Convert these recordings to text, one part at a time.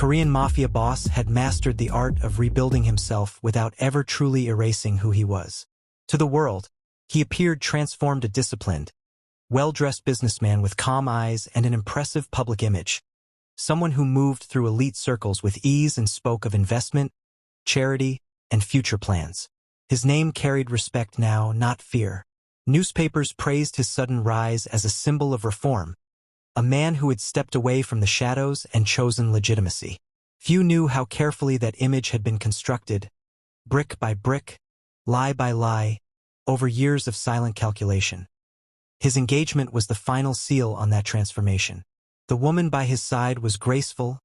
Korean Mafia boss had mastered the art of rebuilding himself without ever truly erasing who he was. To the world, he appeared transformed, a disciplined, well-dressed businessman with calm eyes and an impressive public image. Someone who moved through elite circles with ease and spoke of investment, charity, and future plans. His name carried respect now, not fear. Newspapers praised his sudden rise as a symbol of reform, a man who had stepped away from the shadows and chosen legitimacy. Few knew how carefully that image had been constructed, brick by brick, lie by lie, over years of silent calculation. His engagement was the final seal on that transformation. The woman by his side was graceful,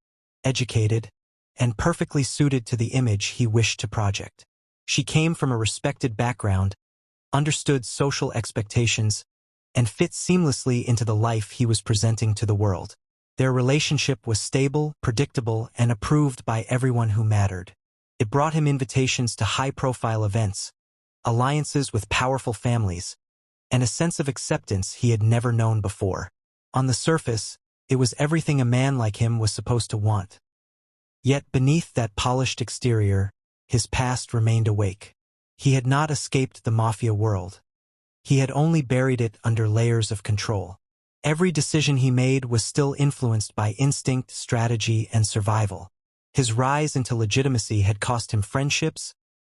educated, and perfectly suited to the image he wished to project. She came from a respected background, understood social expectations, and fit seamlessly into the life he was presenting to the world. Their relationship was stable, predictable, and approved by everyone who mattered. It brought him invitations to high-profile events, alliances with powerful families, and a sense of acceptance he had never known before. On the surface, it was everything a man like him was supposed to want. Yet beneath that polished exterior, his past remained awake. He had not escaped the mafia world. He had only buried it under layers of control. Every decision he made was still influenced by instinct, strategy, and survival. His rise into legitimacy had cost him friendships,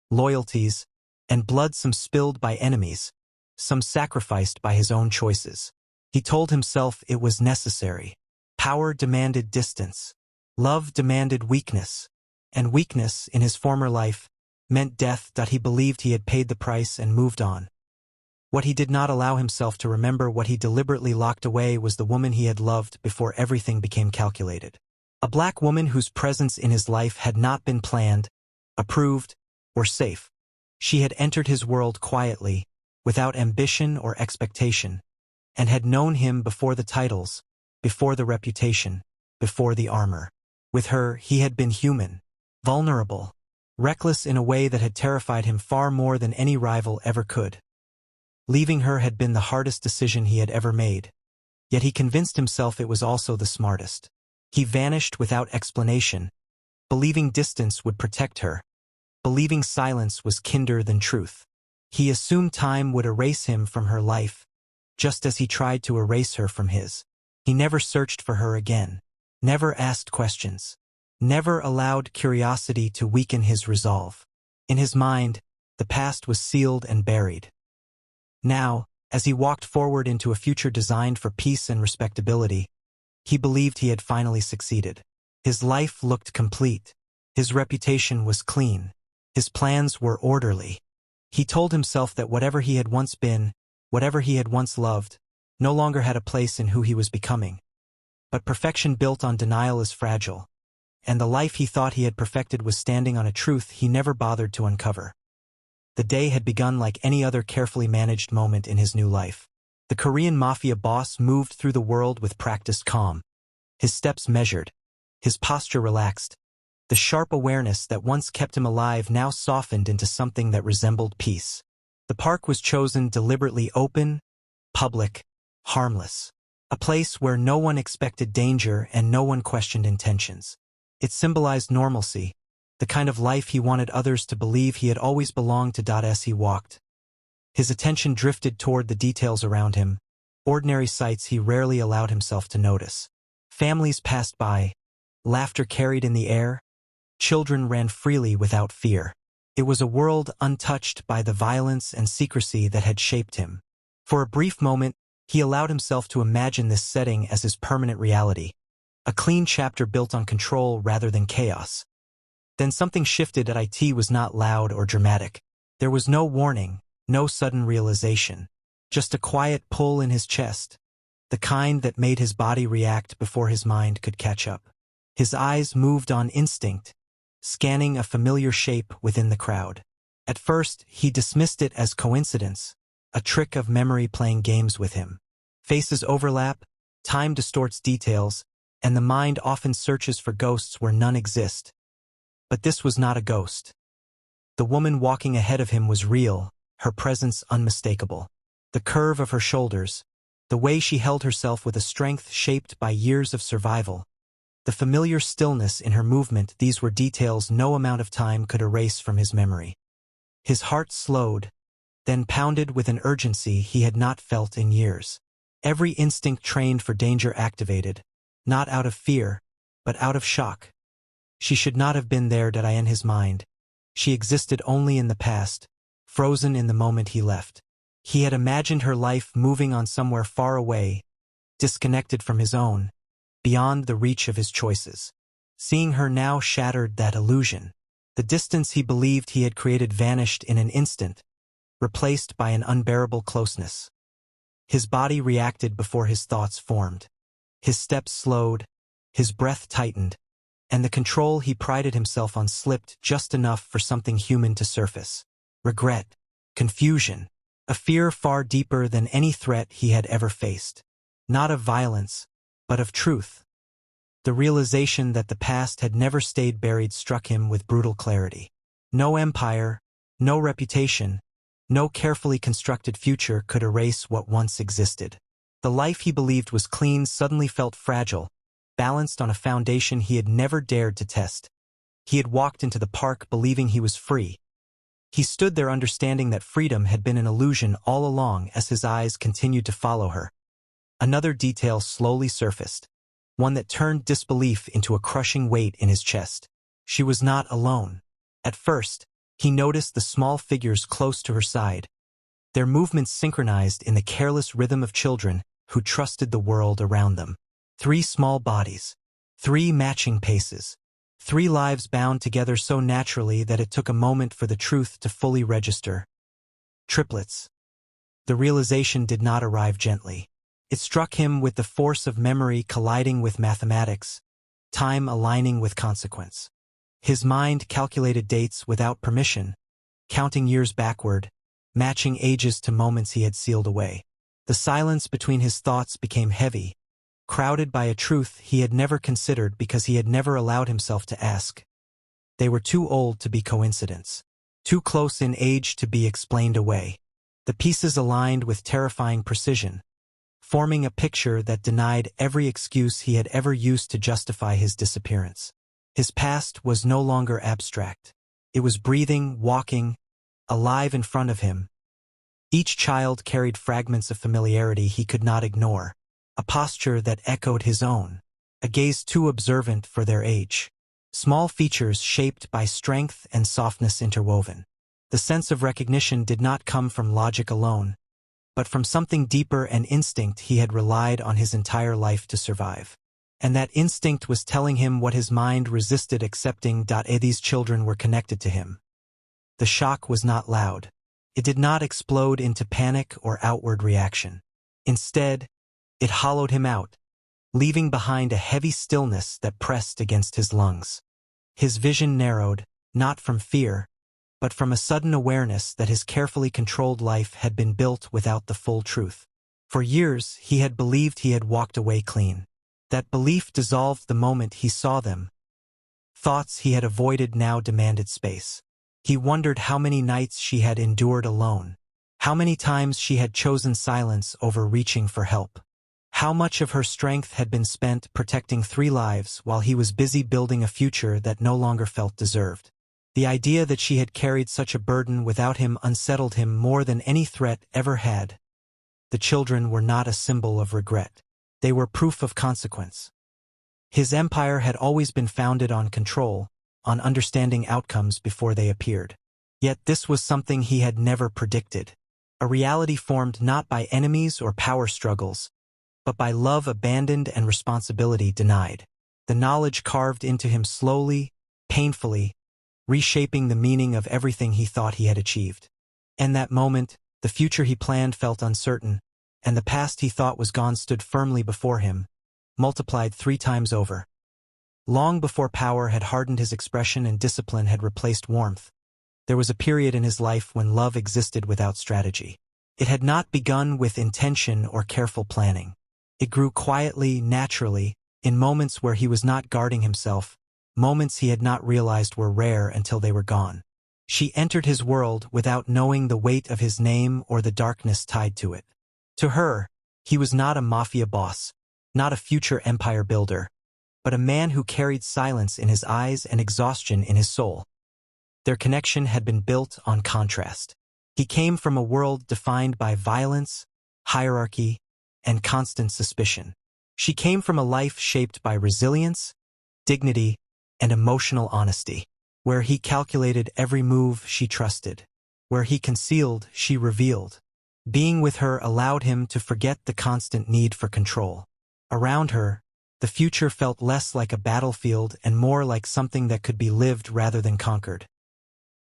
loyalties, and blood, some spilled by enemies, some sacrificed by his own choices. He told himself it was necessary. Power demanded distance. Love demanded weakness. And weakness, in his former life, meant death. He believed he had paid the price and moved on. What he did not allow himself to remember, what he deliberately locked away, was the woman he had loved before everything became calculated. A black woman whose presence in his life had not been planned, approved, or safe. She had entered his world quietly, without ambition or expectation, and had known him before the titles, before the reputation, before the armor. With her, he had been human, vulnerable, reckless in a way that had terrified him far more than any rival ever could. Leaving her had been the hardest decision he had ever made, yet he convinced himself it was also the smartest. He vanished without explanation, believing distance would protect her, believing silence was kinder than truth. He assumed time would erase him from her life, just as he tried to erase her from his. He never searched for her again, never asked questions, never allowed curiosity to weaken his resolve. In his mind, the past was sealed and buried. Now, as he walked forward into a future designed for peace and respectability, he believed he had finally succeeded. His life looked complete. His reputation was clean. His plans were orderly. He told himself that whatever he had once been, whatever he had once loved, no longer had a place in who he was becoming. But perfection built on denial is fragile, and the life he thought he had perfected was standing on a truth he never bothered to uncover. The day had begun like any other carefully managed moment in his new life. The Korean Mafia boss moved through the world with practiced calm, his steps measured, his posture relaxed. The sharp awareness that once kept him alive now softened into something that resembled peace. The park was chosen deliberately, open, public, harmless. A place where no one expected danger and no one questioned intentions. It symbolized normalcy, the kind of life he wanted others to believe he had always belonged to. As he walked, his attention drifted toward the details around him, ordinary sights he rarely allowed himself to notice. Families passed by, laughter carried in the air, children ran freely without fear. It was a world untouched by the violence and secrecy that had shaped him. For a brief moment, he allowed himself to imagine this setting as his permanent reality, a clean chapter built on control rather than chaos. Then something shifted. It was not loud or dramatic. There was no warning, no sudden realization, just a quiet pull in his chest, the kind that made his body react before his mind could catch up. His eyes moved on instinct, scanning a familiar shape within the crowd. At first, he dismissed it as coincidence, a trick of memory playing games with him. Faces overlap, time distorts details, and the mind often searches for ghosts where none exist. But this was not a ghost. The woman walking ahead of him was real, her presence unmistakable. The curve of her shoulders, the way she held herself with a strength shaped by years of survival, The familiar stillness in her movement, these were details no amount of time could erase from his memory. His heart slowed, then pounded with an urgency he had not felt in years. Every instinct trained for danger activated, not out of fear, but out of shock. She should not have been there in his mind. She existed only in the past, frozen in the moment he left. He had imagined her life moving on somewhere far away, disconnected from his own, beyond the reach of his choices. Seeing her now shattered that illusion. The distance he believed he had created vanished in an instant, replaced by an unbearable closeness. His body reacted before his thoughts formed. His steps slowed, his breath tightened, and the control he prided himself on slipped just enough for something human to surface. Regret, confusion, a fear far deeper than any threat he had ever faced. Not of violence, but of truth. The realization that the past had never stayed buried struck him with brutal clarity. No empire, no reputation, no carefully constructed future could erase what once existed. The life he believed was clean suddenly felt fragile, balanced on a foundation he had never dared to test. He had walked into the park believing he was free. He stood there understanding that freedom had been an illusion all along as his eyes continued to follow her. Another detail slowly surfaced, one that turned disbelief into a crushing weight in his chest. She was not alone. At first, he noticed the small figures close to her side, their movements synchronized in the careless rhythm of children who trusted the world around them. 3 small bodies, 3 matching paces, 3 lives bound together so naturally that it took a moment for the truth to fully register. Triplets. The realization did not arrive gently. It struck him with the force of memory colliding with mathematics, time aligning with consequence. His mind calculated dates without permission, counting years backward, matching ages to moments he had sealed away. The silence between his thoughts became heavy, crowded by a truth he had never considered because he had never allowed himself to ask. They were too old to be coincidence, too close in age to be explained away. The pieces aligned with terrifying precision, forming a picture that denied every excuse he had ever used to justify his disappearance. His past was no longer abstract. It was breathing, walking, alive in front of him. Each child carried fragments of familiarity he could not ignore, a posture that echoed his own, a gaze too observant for their age. Small features shaped by strength and softness interwoven. The sense of recognition did not come from logic alone, but from something deeper, an instinct he had relied on his entire life to survive. And that instinct was telling him what his mind resisted accepting. These children were connected to him. The shock was not loud. It did not explode into panic or outward reaction. Instead, it hollowed him out, leaving behind a heavy stillness that pressed against his lungs. His vision narrowed, not from fear, but from a sudden awareness that his carefully controlled life had been built without the full truth. For years, he had believed he had walked away clean. That belief dissolved the moment he saw them. Thoughts he had avoided now demanded space. He wondered how many nights she had endured alone, how many times she had chosen silence over reaching for help, how much of her strength had been spent protecting 3 lives while he was busy building a future that no longer felt deserved. The idea that she had carried such a burden without him unsettled him more than any threat ever had. The children were not a symbol of regret. They were proof of consequence. His empire had always been founded on control, on understanding outcomes before they appeared. Yet this was something he had never predicted. A reality formed not by enemies or power struggles, but by love abandoned and responsibility denied. The knowledge carved into him slowly, painfully, reshaping the meaning of everything he thought he had achieved. In that moment, the future he planned felt uncertain, and the past he thought was gone stood firmly before him, multiplied 3 times over. Long before power had hardened his expression and discipline had replaced warmth, there was a period in his life when love existed without strategy. It had not begun with intention or careful planning. It grew quietly, naturally, in moments where he was not guarding himself, moments he had not realized were rare until they were gone. She entered his world without knowing the weight of his name or the darkness tied to it. To her, he was not a mafia boss, not a future empire builder, but a man who carried silence in his eyes and exhaustion in his soul. Their connection had been built on contrast. He came from a world defined by violence, hierarchy, and constant suspicion. She came from a life shaped by resilience, dignity, and emotional honesty. Where he calculated every move, she trusted. Where he concealed, she revealed. Being with her allowed him to forget the constant need for control. Around her, the future felt less like a battlefield and more like something that could be lived rather than conquered.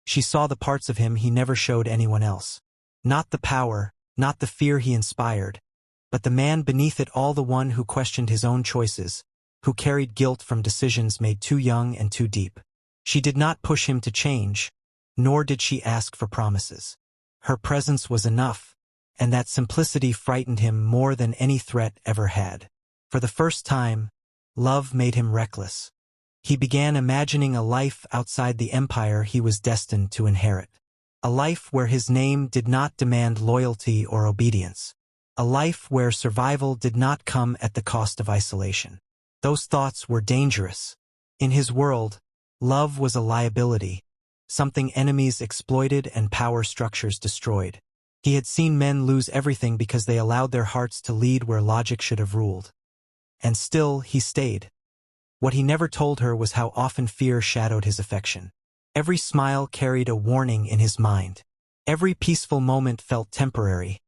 She saw the parts of him he never showed anyone else. Not the power, not the fear he inspired, but the man beneath it all, the one who questioned his own choices, who carried guilt from decisions made too young and too deep. She did not push him to change, nor did she ask for promises. Her presence was enough, and that simplicity frightened him more than any threat ever had. For the first time, love made him reckless. He began imagining a life outside the empire he was destined to inherit. A life where his name did not demand loyalty or obedience. A life where survival did not come at the cost of isolation. Those thoughts were dangerous. In his world, love was a liability, something enemies exploited and power structures destroyed. He had seen men lose everything because they allowed their hearts to lead where logic should have ruled. And still, he stayed. What he never told her was how often fear shadowed his affection. Every smile carried a warning in his mind. Every peaceful moment felt temporary,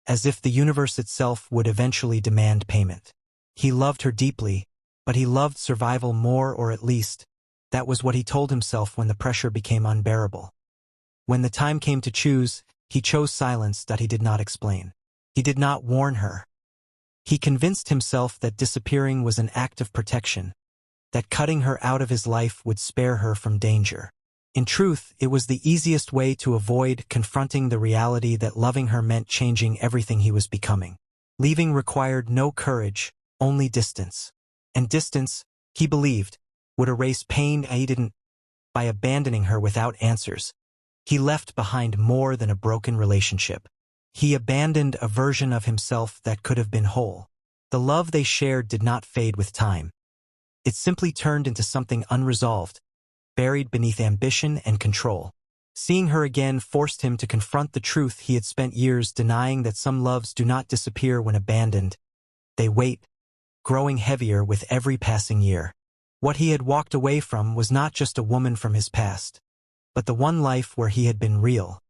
as if the universe itself would eventually demand payment. He loved her deeply, but he loved survival more, or at least, that was what he told himself when the pressure became unbearable. When the time came to choose, he chose silence that he did not explain. He did not warn her. He convinced himself that disappearing was an act of protection, that cutting her out of his life would spare her from danger. In truth, it was the easiest way to avoid confronting the reality that loving her meant changing everything he was becoming. Leaving required no courage, only distance. And distance, he believed, would erase pain he didn't. By abandoning her without answers, he left behind more than a broken relationship. He abandoned a version of himself that could have been whole. The love they shared did not fade with time. It simply turned into something unresolved, buried beneath ambition and control. Seeing her again forced him to confront the truth he had spent years denying, that some loves do not disappear when abandoned. They wait, growing heavier with every passing year. What he had walked away from was not just a woman from his past, but the one life where he had been real.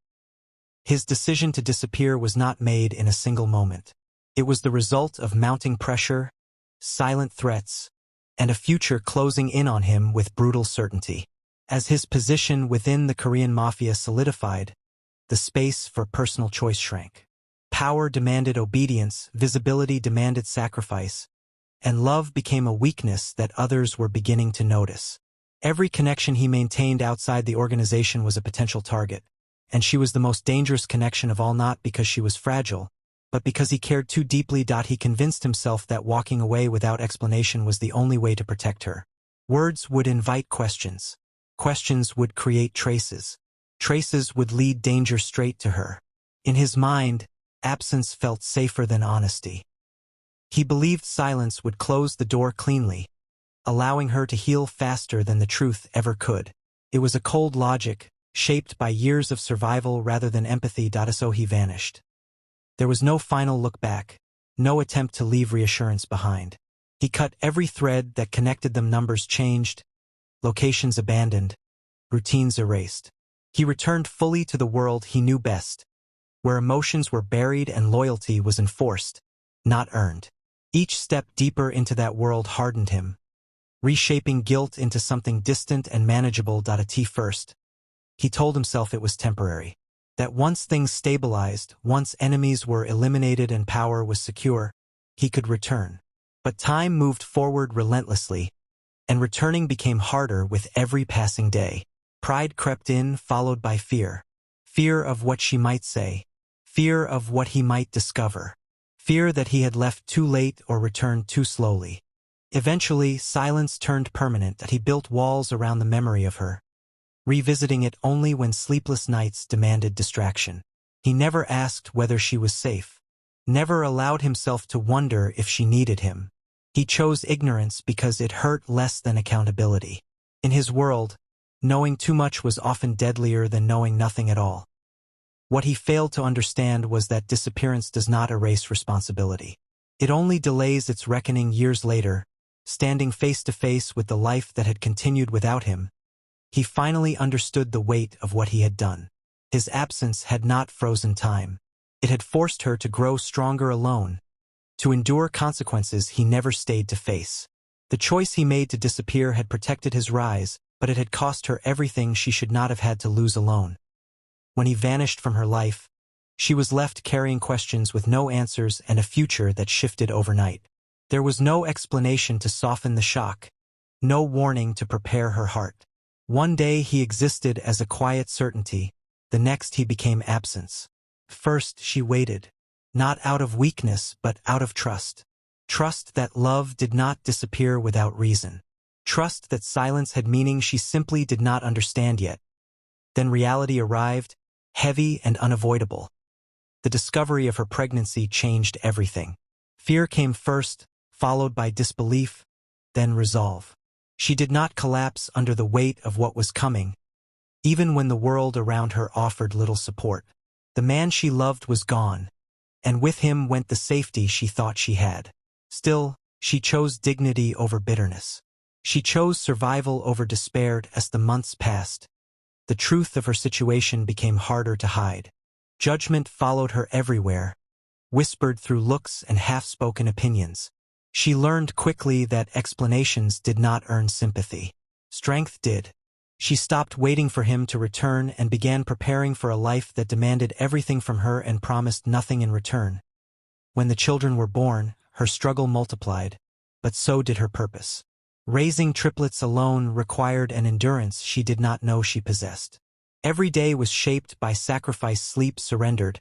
His decision to disappear was not made in a single moment. It was the result of mounting pressure, silent threats, and a future closing in on him with brutal certainty. As his position within the Korean Mafia solidified, the space for personal choice shrank. Power demanded obedience, visibility demanded sacrifice, and love became a weakness that others were beginning to notice. Every connection he maintained outside the organization was a potential target, and she was the most dangerous connection of all, not because she was fragile, but because he cared too deeply. He convinced himself that walking away without explanation was the only way to protect her. Words would invite questions. Questions would create traces. Traces would lead danger straight to her. In his mind, absence felt safer than honesty. He believed silence would close the door cleanly, allowing her to heal faster than the truth ever could. It was a cold logic, shaped by years of survival rather than empathy. So he vanished. There was no final look back, no attempt to leave reassurance behind. He cut every thread that connected them. Numbers changed, locations abandoned, routines erased. He returned fully to the world he knew best, where emotions were buried and loyalty was enforced, not earned. Each step deeper into that world hardened him, reshaping guilt into something distant and manageable. At first, he told himself it was temporary, that once things stabilized, once enemies were eliminated and power was secure, he could return. But time moved forward relentlessly, and returning became harder with every passing day. Pride crept in, followed by fear. Fear of what she might say. Fear of what he might discover. Fear that he had left too late or returned too slowly. Eventually, silence turned permanent. That he built walls around the memory of her, revisiting it only when sleepless nights demanded distraction. He never asked whether she was safe, never allowed himself to wonder if she needed him. He chose ignorance because it hurt less than accountability. In his world, knowing too much was often deadlier than knowing nothing at all. What he failed to understand was that disappearance does not erase responsibility. It only delays its reckoning years later. Standing face to face with the life that had continued without him, he finally understood the weight of what he had done. His absence had not frozen time. It had forced her to grow stronger alone, to endure consequences he never stayed to face. The choice he made to disappear had protected his rise, but it had cost her everything she should not have had to lose alone. When he vanished from her life, she was left carrying questions with no answers and a future that shifted overnight. There was no explanation to soften the shock, no warning to prepare her heart. One day he existed as a quiet certainty, the next he became absence. First she waited, not out of weakness but out of trust. Trust that love did not disappear without reason. Trust that silence had meaning she simply did not understand yet. Then reality arrived, heavy and unavoidable. The discovery of her pregnancy changed everything. Fear came first, followed by disbelief, then resolve. She did not collapse under the weight of what was coming, even when the world around her offered little support. The man she loved was gone, and with him went the safety she thought she had. Still, she chose dignity over bitterness. She chose survival over despair as the months passed. The truth of her situation became harder to hide. Judgment followed her everywhere, whispered through looks and half-spoken opinions. She learned quickly that explanations did not earn sympathy. Strength did. She stopped waiting for him to return and began preparing for a life that demanded everything from her and promised nothing in return. When the children were born, her struggle multiplied, but so did her purpose. Raising triplets alone required an endurance she did not know she possessed. Every day was shaped by sacrifice. Sleep surrendered,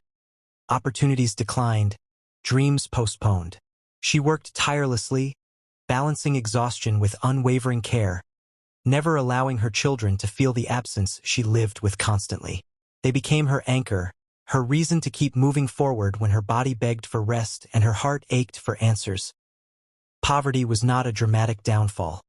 opportunities declined, dreams postponed. She worked tirelessly, balancing exhaustion with unwavering care, never allowing her children to feel the absence she lived with constantly. They became her anchor, her reason to keep moving forward when her body begged for rest and her heart ached for answers. Poverty was not a dramatic downfall.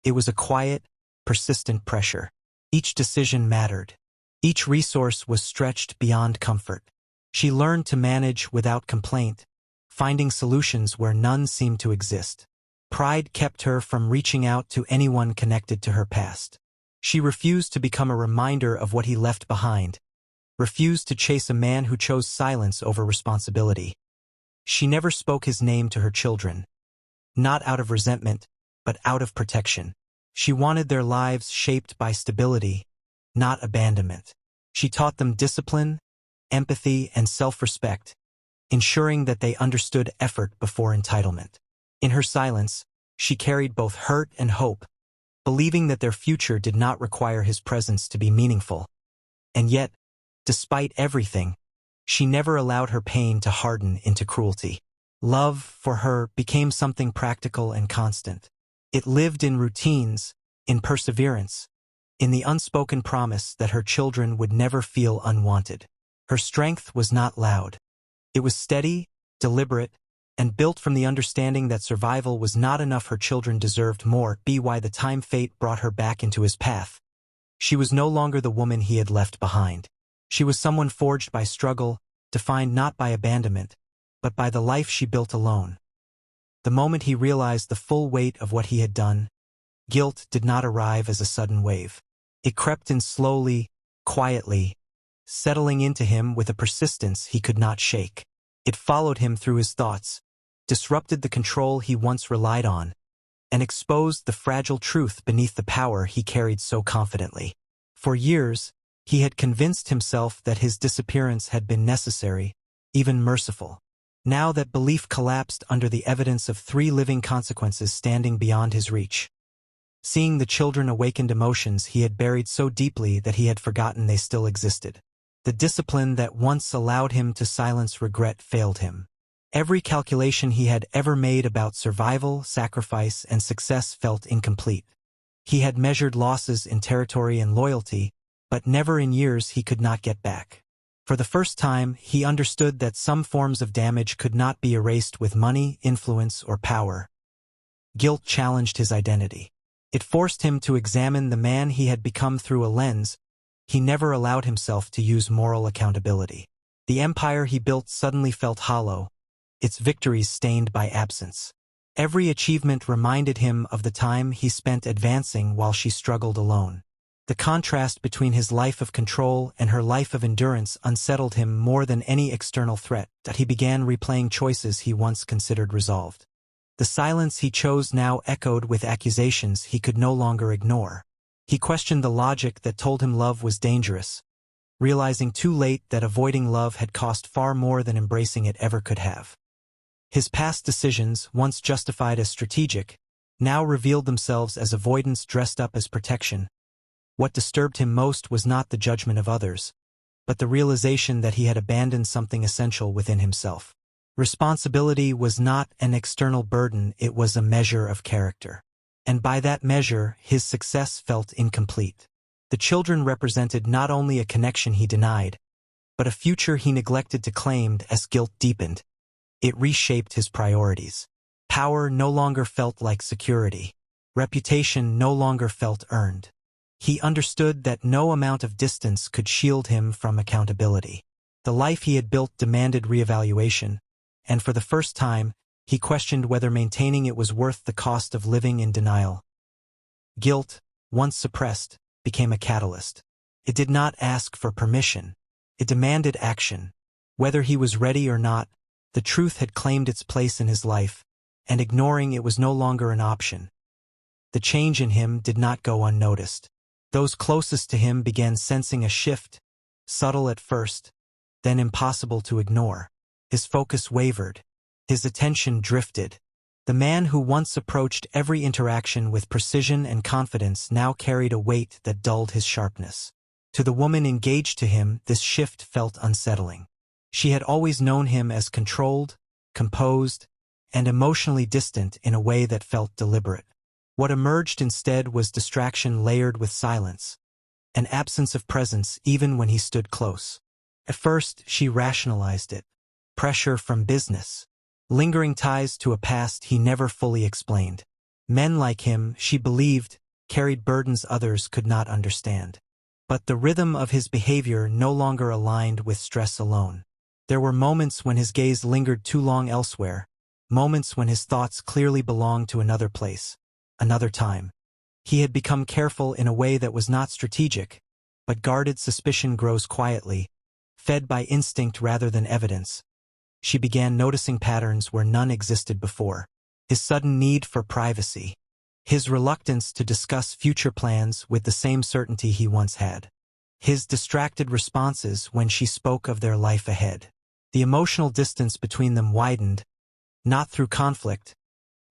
It was a quiet, persistent pressure. Each decision mattered. Each resource was stretched beyond comfort. She learned to manage without complaint, finding solutions where none seemed to exist. Pride kept her from reaching out to anyone connected to her past. She refused to become a reminder of what he left behind, refused to chase a man who chose silence over responsibility. She never spoke his name to her children, not out of resentment, but out of protection. She wanted their lives shaped by stability, not abandonment. She taught them discipline, empathy, and self-respect, ensuring that they understood effort before entitlement. In her silence, she carried both hurt and hope, believing that their future did not require his presence to be meaningful. And yet, despite everything, she never allowed her pain to harden into cruelty. Love, for her, became something practical and constant. It lived in routines, in perseverance, in the unspoken promise that her children would never feel unwanted. Her strength was not loud. It was steady, deliberate, and built from the understanding that survival was not enough. Her children deserved more. By the time fate brought her back into his path, she was no longer the woman he had left behind. She was someone forged by struggle, defined not by abandonment, but by the life she built alone. The moment he realized the full weight of what he had done, guilt did not arrive as a sudden wave. It crept in slowly, quietly, settling into him with a persistence he could not shake. It followed him through his thoughts, disrupted the control he once relied on, and exposed the fragile truth beneath the power he carried so confidently. For years, he had convinced himself that his disappearance had been necessary, even merciful. Now that belief collapsed under the evidence of 3 living consequences standing beyond his reach. Seeing the children awakened emotions he had buried so deeply that he had forgotten they still existed. The discipline that once allowed him to silence regret failed him. Every calculation he had ever made about survival, sacrifice, and success felt incomplete. He had measured losses in territory and loyalty, but never in years he could not get back. For the first time, he understood that some forms of damage could not be erased with money, influence, or power. Guilt challenged his identity. It forced him to examine the man he had become through a lens he never allowed himself to use moral accountability. The empire he built suddenly felt hollow, its victories stained by absence. Every achievement reminded him of the time he spent advancing while she struggled alone. The contrast between his life of control and her life of endurance unsettled him more than any external threat, that he began replaying choices he once considered resolved. The silence he chose now echoed with accusations he could no longer ignore. He questioned the logic that told him love was dangerous, realizing too late that avoiding love had cost far more than embracing it ever could have. His past decisions, once justified as strategic, now revealed themselves as avoidance dressed up as protection. What disturbed him most was not the judgment of others, but the realization that he had abandoned something essential within himself. Responsibility was not an external burden, it was a measure of character. And by that measure, his success felt incomplete. The children represented not only a connection he denied, but a future he neglected to claim. As guilt deepened, it reshaped his priorities. Power no longer felt like security. Reputation no longer felt earned. He understood that no amount of distance could shield him from accountability. The life he had built demanded reevaluation, and for the first time, he questioned whether maintaining it was worth the cost of living in denial. Guilt, once suppressed, became a catalyst. It did not ask for permission. It demanded action. Whether he was ready or not, the truth had claimed its place in his life, and ignoring it was no longer an option. The change in him did not go unnoticed. Those closest to him began sensing a shift, subtle at first, then impossible to ignore. His focus wavered. His attention drifted. The man who once approached every interaction with precision and confidence now carried a weight that dulled his sharpness. To the woman engaged to him, this shift felt unsettling. She had always known him as controlled, composed, and emotionally distant in a way that felt deliberate. What emerged instead was distraction layered with silence, an absence of presence even when he stood close. At first, she rationalized it. Pressure from business. Lingering ties to a past he never fully explained. Men like him, she believed, carried burdens others could not understand. But the rhythm of his behavior no longer aligned with stress alone. There were moments when his gaze lingered too long elsewhere, moments when his thoughts clearly belonged to another place, another time. He had become careful in a way that was not strategic, but guarded suspicion grows quietly, fed by instinct rather than evidence. She began noticing patterns where none existed before. His sudden need for privacy. His reluctance to discuss future plans with the same certainty he once had. His distracted responses when she spoke of their life ahead. The emotional distance between them widened, not through conflict,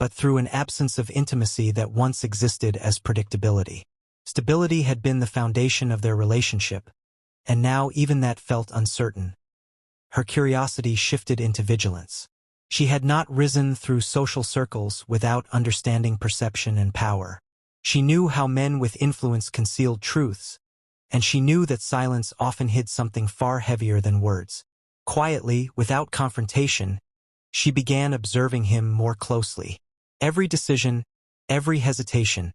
but through an absence of intimacy that once existed as predictability. Stability had been the foundation of their relationship, and now even that felt uncertain. Her curiosity shifted into vigilance. She had not risen through social circles without understanding perception and power. She knew how men with influence concealed truths, and she knew that silence often hid something far heavier than words. Quietly, without confrontation, she began observing him more closely. Every decision, every hesitation,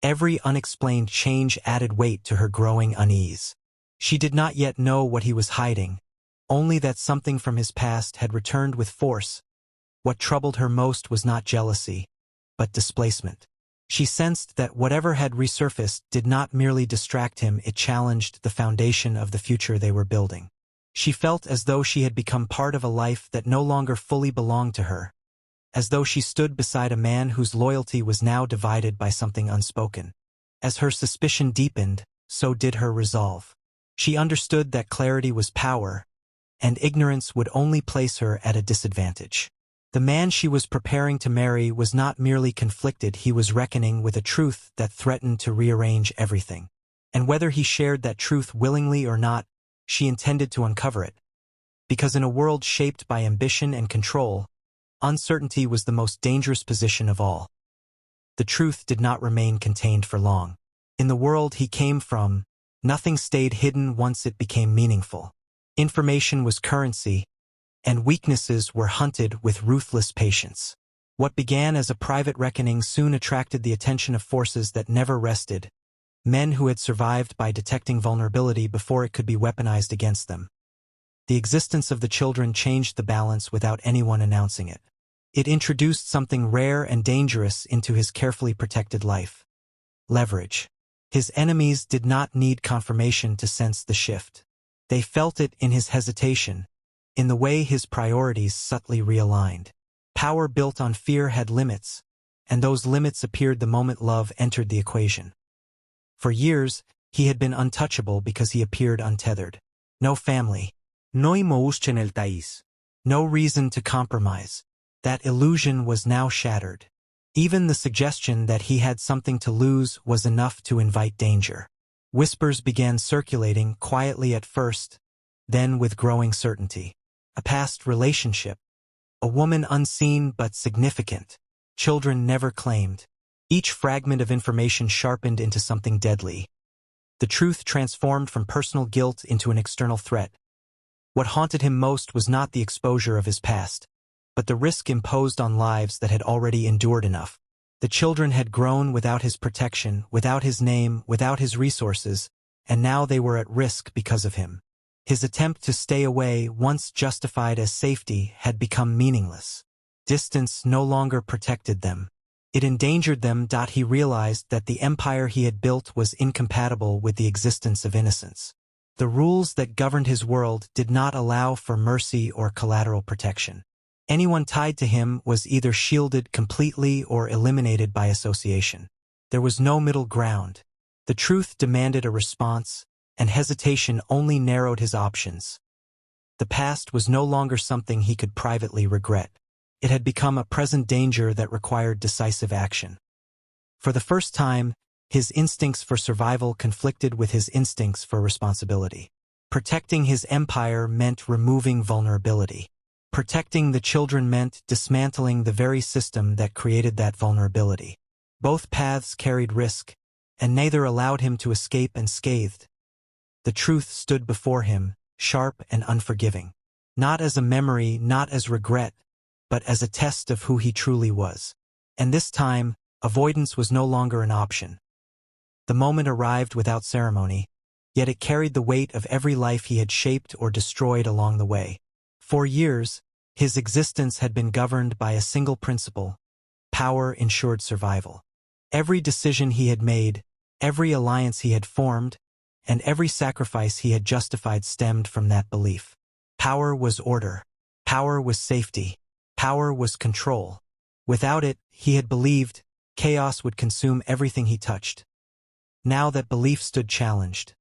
every unexplained change added weight to her growing unease. She did not yet know what he was hiding, only that something from his past had returned with force. What troubled her most was not jealousy, but displacement. She sensed that whatever had resurfaced did not merely distract him, it challenged the foundation of the future they were building. She felt as though she had become part of a life that no longer fully belonged to her, as though she stood beside a man whose loyalty was now divided by something unspoken. As her suspicion deepened, so did her resolve. She understood that clarity was power, and ignorance would only place her at a disadvantage. The man she was preparing to marry was not merely conflicted, he was reckoning with a truth that threatened to rearrange everything. And whether he shared that truth willingly or not, she intended to uncover it. Because in a world shaped by ambition and control, uncertainty was the most dangerous position of all. The truth did not remain contained for long. In the world he came from, nothing stayed hidden once it became meaningful. Information was currency, and weaknesses were hunted with ruthless patience. What began as a private reckoning soon attracted the attention of forces that never rested, men who had survived by detecting vulnerability before it could be weaponized against them. The existence of the children changed the balance without anyone announcing it. It introduced something rare and dangerous into his carefully protected life. Leverage. His enemies did not need confirmation to sense the shift. They felt it in his hesitation, in the way his priorities subtly realigned. Power built on fear had limits, and those limits appeared the moment love entered the equation. For years, he had been untouchable because he appeared untethered. No family. No emotion el taís. No reason to compromise. That illusion was now shattered. Even the suggestion that he had something to lose was enough to invite danger. Whispers began circulating quietly at first, then with growing certainty. A past relationship. A woman unseen but significant. Children never claimed. Each fragment of information sharpened into something deadly. The truth transformed from personal guilt into an external threat. What haunted him most was not the exposure of his past, but the risk imposed on lives that had already endured enough. The children had grown without his protection, without his name, without his resources, and now they were at risk because of him. His attempt to stay away, once justified as safety, had become meaningless. Distance no longer protected them. It endangered them. He realized that the empire he had built was incompatible with the existence of innocence. The rules that governed his world did not allow for mercy or collateral protection. Anyone tied to him was either shielded completely or eliminated by association. There was no middle ground. The truth demanded a response, and hesitation only narrowed his options. The past was no longer something he could privately regret. It had become a present danger that required decisive action. For the first time, his instincts for survival conflicted with his instincts for responsibility. Protecting his empire meant removing vulnerability. Protecting the children meant dismantling the very system that created that vulnerability. Both paths carried risk, and neither allowed him to escape unscathed. The truth stood before him, sharp and unforgiving. Not as a memory, not as regret, but as a test of who he truly was. And this time, avoidance was no longer an option. The moment arrived without ceremony, yet it carried the weight of every life he had shaped or destroyed along the way. For years, his existence had been governed by a single principle: power ensured survival. Every decision he had made, every alliance he had formed, and every sacrifice he had justified stemmed from that belief. Power was order. Power was safety. Power was control. Without it, he had believed, chaos would consume everything he touched. Now that belief stood challenged.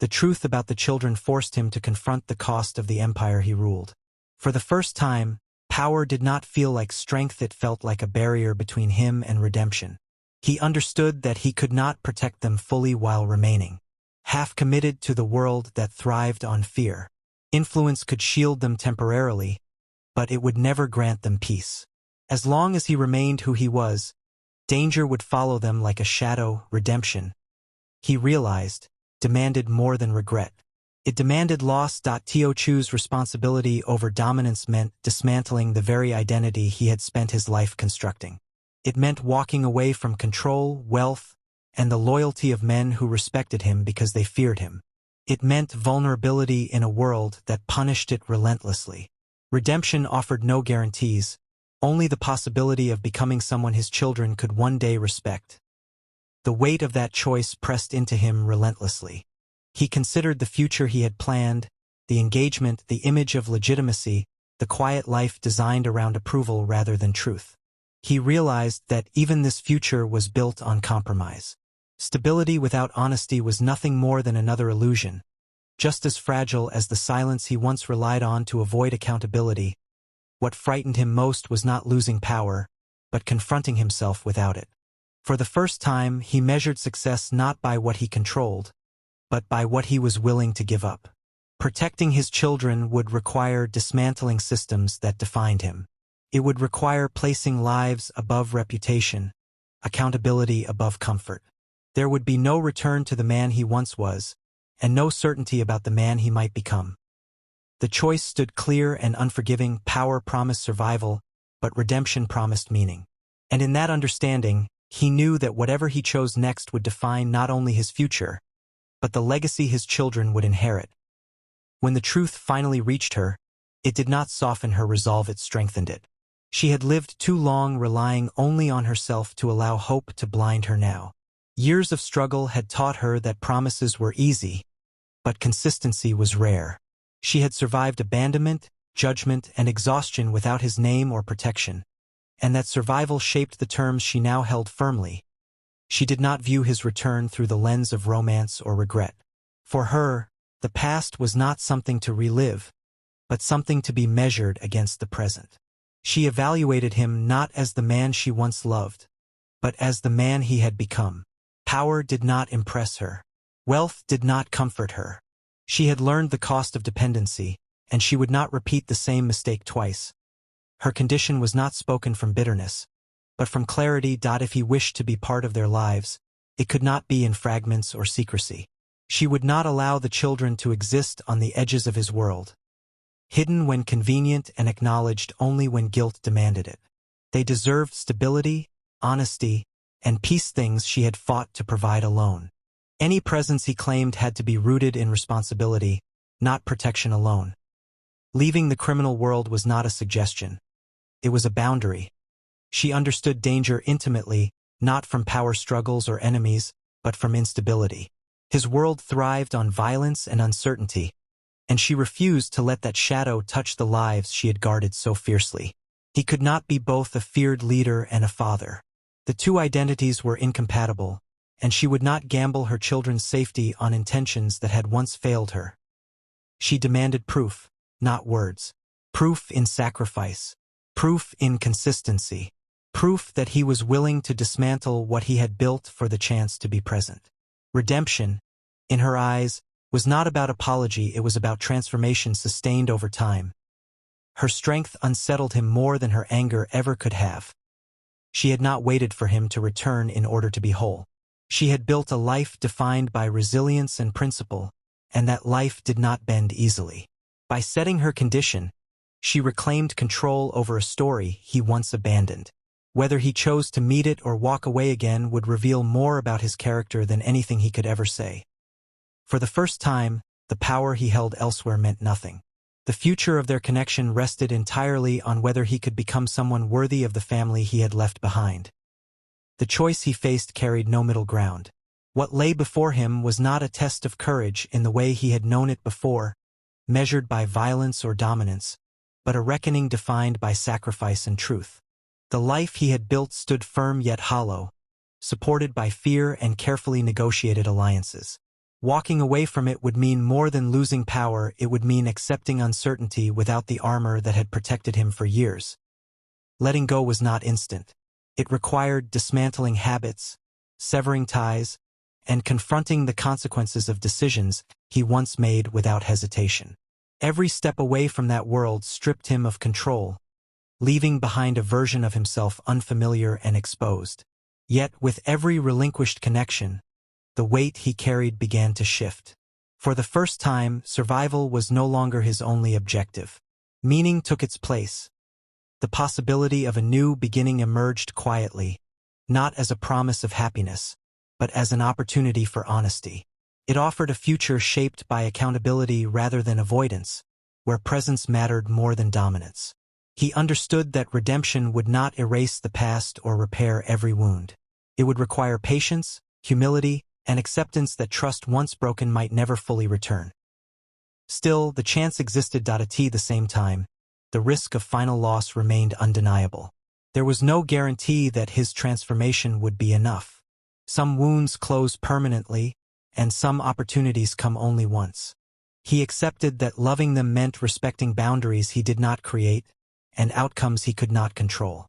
The truth about the children forced him to confront the cost of the empire he ruled. For the first time, power did not feel like strength, it felt like a barrier between him and redemption. He understood that he could not protect them fully while remaining half committed to the world that thrived on fear. Influence could shield them temporarily, but it would never grant them peace. As long as he remained who he was, danger would follow them like a shadow. Redemption, he realized, demanded more than regret. It demanded loss. To choose responsibility over dominance meant dismantling the very identity he had spent his life constructing. It meant walking away from control, wealth, and the loyalty of men who respected him because they feared him. It meant vulnerability in a world that punished it relentlessly. Redemption offered no guarantees, only the possibility of becoming someone his children could one day respect. The weight of that choice pressed into him relentlessly. He considered the future he had planned, the engagement, the image of legitimacy, the quiet life designed around approval rather than truth. He realized that even this future was built on compromise. Stability without honesty was nothing more than another illusion, just as fragile as the silence he once relied on to avoid accountability. What frightened him most was not losing power, but confronting himself without it. For the first time, he measured success not by what he controlled, but by what he was willing to give up. Protecting his children would require dismantling systems that defined him. It would require placing lives above reputation, accountability above comfort. There would be no return to the man he once was, and no certainty about the man he might become. The choice stood clear and unforgiving. Power promised survival, but redemption promised meaning. And in that understanding, he knew that whatever he chose next would define not only his future, but the legacy his children would inherit. When the truth finally reached her, it did not soften her resolve, it strengthened it. She had lived too long relying only on herself to allow hope to blind her now. Years of struggle had taught her that promises were easy, but consistency was rare. She had survived abandonment, judgment, and exhaustion without his name or protection, and that survival shaped the terms she now held firmly. She did not view his return through the lens of romance or regret. For her, the past was not something to relive, but something to be measured against the present. She evaluated him not as the man she once loved, but as the man he had become. Power did not impress her. Wealth did not comfort her. She had learned the cost of dependency, and she would not repeat the same mistake twice. Her condition was not spoken from bitterness, but from clarity. If he wished to be part of their lives, it could not be in fragments or secrecy. She would not allow the children to exist on the edges of his world, hidden when convenient and acknowledged only when guilt demanded it. They deserved stability, honesty, and peace, things she had fought to provide alone. Any presence he claimed had to be rooted in responsibility, not protection alone. Leaving the criminal world was not a suggestion. It was a boundary. She understood danger intimately, not from power struggles or enemies, but from instability. His world thrived on violence and uncertainty, and she refused to let that shadow touch the lives she had guarded so fiercely. He could not be both a feared leader and a father. The two identities were incompatible, and she would not gamble her children's safety on intentions that had once failed her. She demanded proof, not words. Proof in sacrifice. Proof in consistency. Proof that he was willing to dismantle what he had built for the chance to be present. Redemption, in her eyes, was not about apology, it was about transformation sustained over time. Her strength unsettled him more than her anger ever could have. She had not waited for him to return in order to be whole. She had built a life defined by resilience and principle, and that life did not bend easily. By setting her condition, she reclaimed control over a story he once abandoned. Whether he chose to meet it or walk away again would reveal more about his character than anything he could ever say. For the first time, the power he held elsewhere meant nothing. The future of their connection rested entirely on whether he could become someone worthy of the family he had left behind. The choice he faced carried no middle ground. What lay before him was not a test of courage in the way he had known it before, measured by violence or dominance, but a reckoning defined by sacrifice and truth. The life he had built stood firm yet hollow, supported by fear and carefully negotiated alliances. Walking away from it would mean more than losing power, it would mean accepting uncertainty without the armor that had protected him for years. Letting go was not instant. It required dismantling habits, severing ties, and confronting the consequences of decisions he once made without hesitation. Every step away from that world stripped him of control, leaving behind a version of himself unfamiliar and exposed. Yet, with every relinquished connection, the weight he carried began to shift. For the first time, survival was no longer his only objective. Meaning took its place. The possibility of a new beginning emerged quietly, not as a promise of happiness, but as an opportunity for honesty. It offered a future shaped by accountability rather than avoidance, where presence mattered more than dominance. He understood that redemption would not erase the past or repair every wound. It would require patience, humility, and acceptance that trust once broken might never fully return. Still, the chance existed. At the same time, the risk of final loss remained undeniable. There was no guarantee that his transformation would be enough. Some wounds close permanently, and some opportunities come only once. He accepted that loving them meant respecting boundaries he did not create, and outcomes he could not control.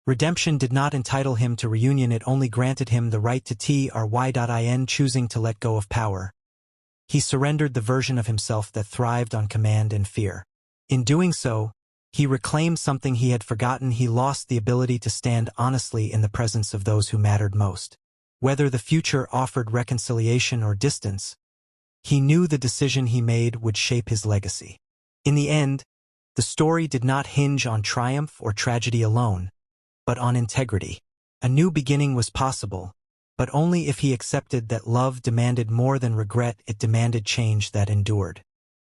Redemption did not entitle him to reunion, it only granted him the right to try. Choosing to let go of power. He surrendered the version of himself that thrived on command and fear. In doing so, he reclaimed something he had forgotten. He lost the ability to stand honestly in the presence of those who mattered most. Whether the future offered reconciliation or distance, he knew the decision he made would shape his legacy. In the end, The story did not hinge on triumph or tragedy alone, but on integrity. A new beginning was possible, but only if he accepted that love demanded more than regret, it demanded change that endured.